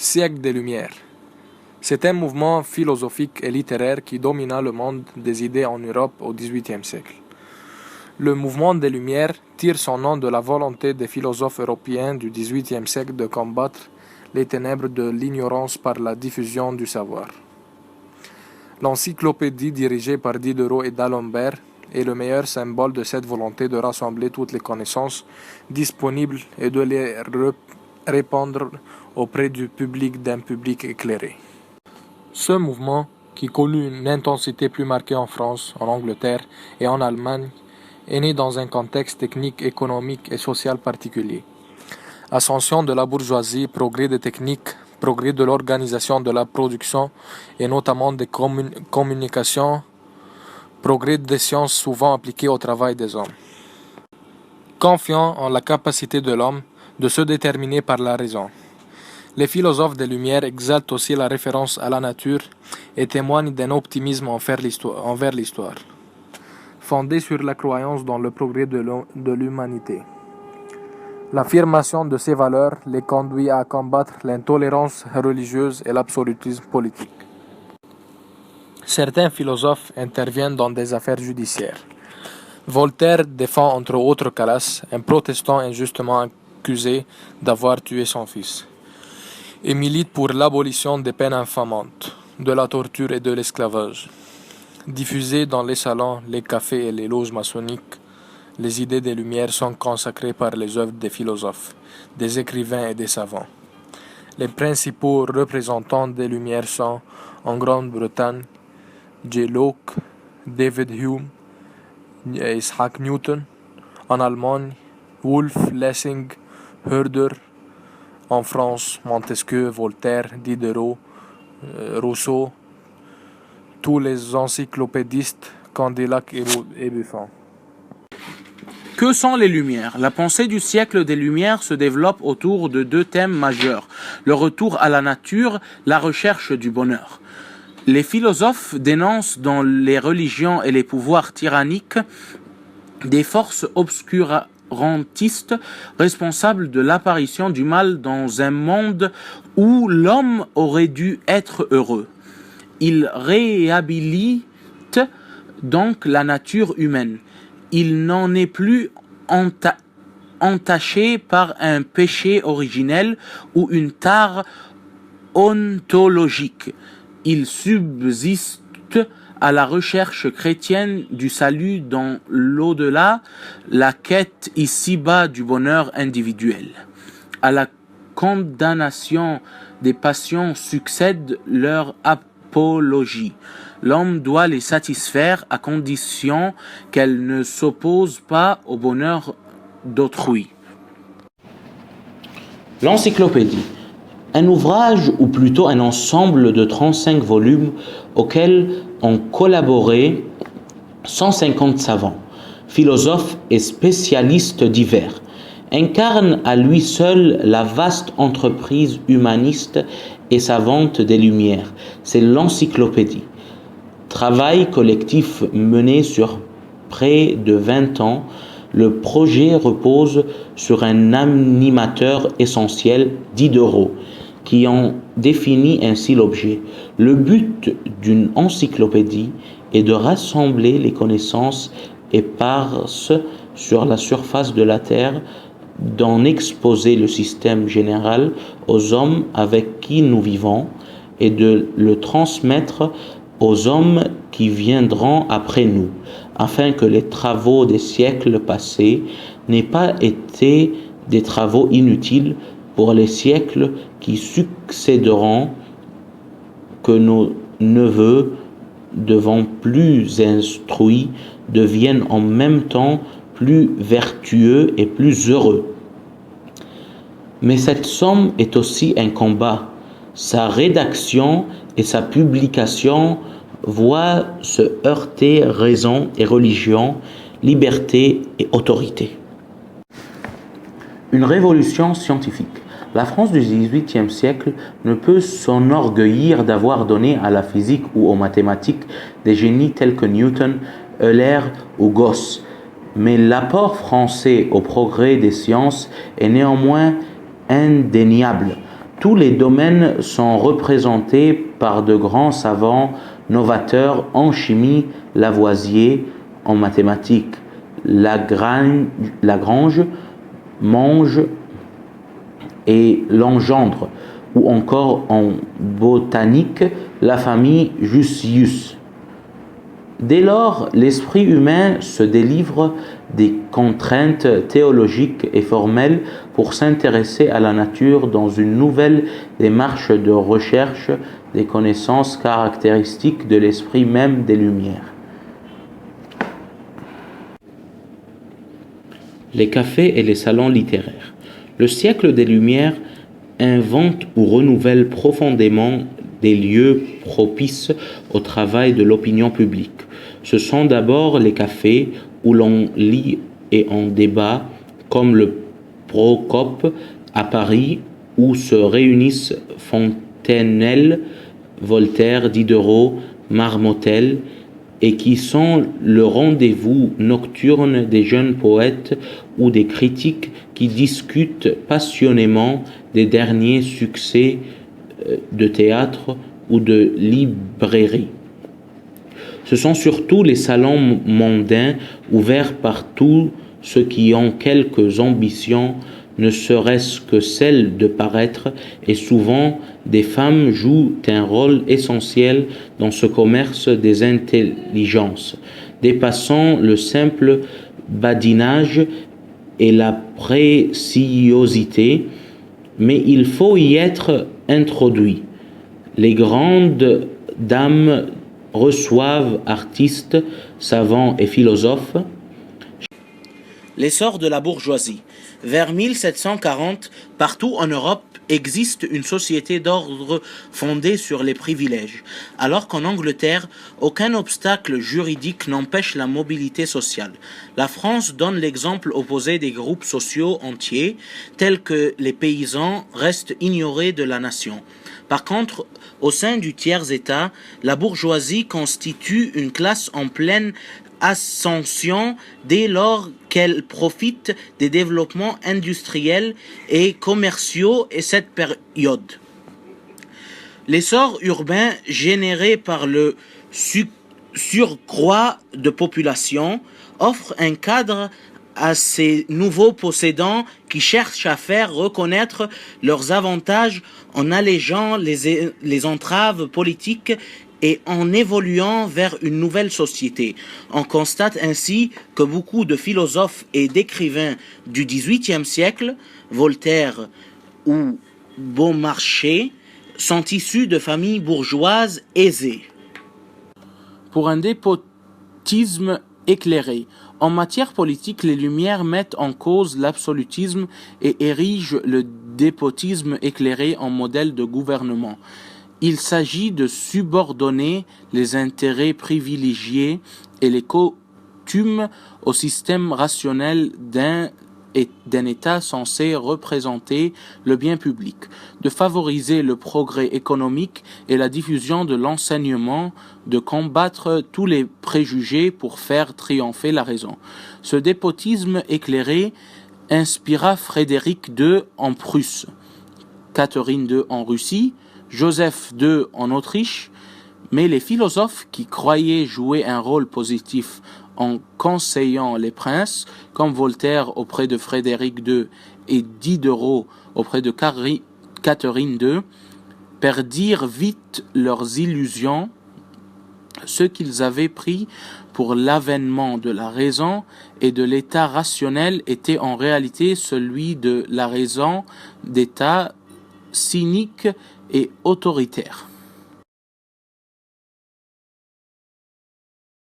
Siècle des Lumières. C'est un mouvement philosophique et littéraire qui domina le monde des idées en Europe au XVIIIe siècle. Le mouvement des Lumières tire son nom de la volonté des philosophes européens du XVIIIe siècle de combattre les ténèbres de l'ignorance par la diffusion du savoir. L'encyclopédie dirigée par Diderot et d'Alembert est le meilleur symbole de cette volonté de rassembler toutes les connaissances disponibles et de les répandre auprès du public d'un public éclairé. Ce mouvement, qui connut une intensité plus marquée en France, en Angleterre et en Allemagne, est né dans un contexte technique, économique et social particulier. Ascension de la bourgeoisie, progrès des techniques, progrès de l'organisation de la production et notamment des communications, progrès des sciences souvent appliquées au travail des hommes. Confiant en la capacité de l'homme de se déterminer par la raison. Les philosophes des Lumières exaltent aussi la référence à la nature et témoignent d'un optimisme envers l'histoire, fondé sur la croyance dans le progrès de l'humanité. L'affirmation de ces valeurs les conduit à combattre l'intolérance religieuse et l'absolutisme politique. Certains philosophes interviennent dans des affaires judiciaires. Voltaire défend entre autres Calas, un protestant injustement accusé d'avoir tué son fils, et milite pour l'abolition des peines infamantes, de la torture et de l'esclavage. Diffusées dans les salons, les cafés et les loges maçonniques, les idées des Lumières sont consacrées par les œuvres des philosophes, des écrivains et des savants. Les principaux représentants des Lumières sont, en Grande-Bretagne, J. Locke, David Hume, Isaac Newton, en Allemagne, Wolff, Lessing, Herder, en France, Montesquieu, Voltaire, Diderot, Rousseau, tous les encyclopédistes, Condillac et Buffon. Que sont les Lumières? La pensée du siècle des Lumières se développe autour de deux thèmes majeurs, le retour à la nature, la recherche du bonheur. Les philosophes dénoncent dans les religions et les pouvoirs tyranniques des forces obscurantistes responsables de l'apparition du mal dans un monde où l'homme aurait dû être heureux. Ils réhabilitent donc la nature humaine. Il n'en est plus entaché par un péché originel ou une tare ontologique. Il subsiste à la recherche chrétienne du salut dans l'au-delà, la quête ici-bas du bonheur individuel. À la condamnation des passions succède leur apologie. L'homme doit les satisfaire à condition qu'elles ne s'opposent pas au bonheur d'autrui. L'encyclopédie. Un ouvrage, ou plutôt un ensemble de 35 volumes auxquels ont collaboré 150 savants, philosophes et spécialistes divers, incarne à lui seul la vaste entreprise humaniste et savante des Lumières. C'est l'encyclopédie. Travail collectif mené sur près de 20 ans, le projet repose sur un animateur essentiel, Diderot, qui en définit ainsi l'objet. Le but d'une encyclopédie est de rassembler les connaissances éparses sur la surface de la Terre, d'en exposer le système général aux hommes avec qui nous vivons et de le transmettre aux hommes qui viendront après nous, afin que les travaux des siècles passés n'aient pas été des travaux inutiles pour les siècles qui succéderont, que nos neveux, devant plus instruits, deviennent en même temps plus vertueux et plus heureux. Mais cette somme est aussi un combat. Sa rédaction et sa publication voient se heurter raison et religion, liberté et autorité. Une révolution scientifique. La France du XVIIIe siècle ne peut s'enorgueillir d'avoir donné à la physique ou aux mathématiques des génies tels que Newton, Euler ou Gauss. Mais l'apport français au progrès des sciences est néanmoins indéniable. Tous les domaines sont représentés par de grands savants novateurs en chimie, Lavoisier, en mathématiques, Lagrange, Monge et Legendre, ou encore en botanique, la famille Jussius. Dès lors, l'esprit humain se délivre des contraintes théologiques et formelles pour s'intéresser à la nature dans une nouvelle démarche de recherche des connaissances caractéristiques de l'esprit même des Lumières. Les cafés et les salons littéraires. Le siècle des Lumières invente ou renouvelle profondément des lieux propices au travail de l'opinion publique. Ce sont d'abord les cafés où l'on lit et on débat, comme le Procope à Paris, où se réunissent Fontenelle, Voltaire, Diderot, Marmontel, et qui sont le rendez-vous nocturne des jeunes poètes ou des critiques qui discutent passionnément des derniers succès de théâtre ou de librairie. Ce sont surtout les salons mondains ouverts par tous ceux qui ont quelques ambitions, ne serait-ce que celle de paraître, et souvent des femmes jouent un rôle essentiel dans ce commerce des intelligences, dépassant le simple badinage et la préciosité, mais il faut y être introduit. Les grandes dames reçoivent artistes, savants et philosophes. L'essor de la bourgeoisie. Vers 1740, partout en Europe existe une société d'ordre fondée sur les privilèges, alors qu'en Angleterre, aucun obstacle juridique n'empêche la mobilité sociale. La France donne l'exemple opposé des groupes sociaux entiers, tels que les paysans, restent ignorés de la nation. Par contre, au sein du tiers-État, la bourgeoisie constitue une classe en pleine ascension dès lors qu'elle profite des développements industriels et commerciaux et cette période. L'essor urbain généré par le surcroît de population offre un cadre à ces nouveaux possédants qui cherchent à faire reconnaître leurs avantages en allégeant les entraves politiques et en évoluant vers une nouvelle société. On constate ainsi que beaucoup de philosophes et d'écrivains du XVIIIe siècle, Voltaire ou Beaumarchais, sont issus de familles bourgeoises aisées. Pour un despotisme éclairé. En matière politique, les Lumières mettent en cause l'absolutisme et érigent le despotisme éclairé en modèle de gouvernement. Il s'agit de subordonner les intérêts privilégiés et les coutumes au système rationnel d'un État censé représenter le bien public, de favoriser le progrès économique et la diffusion de l'enseignement, de combattre tous les préjugés pour faire triompher la raison. Ce despotisme éclairé inspira Frédéric II en Prusse, Catherine II en Russie, Joseph II en Autriche, mais les philosophes qui croyaient jouer un rôle positif en conseillant les princes, comme Voltaire auprès de Frédéric II et Diderot auprès de Catherine II, perdirent vite leurs illusions. Ce qu'ils avaient pris pour l'avènement de la raison et de l'état rationnel était en réalité celui de la raison d'état cynique et autoritaire.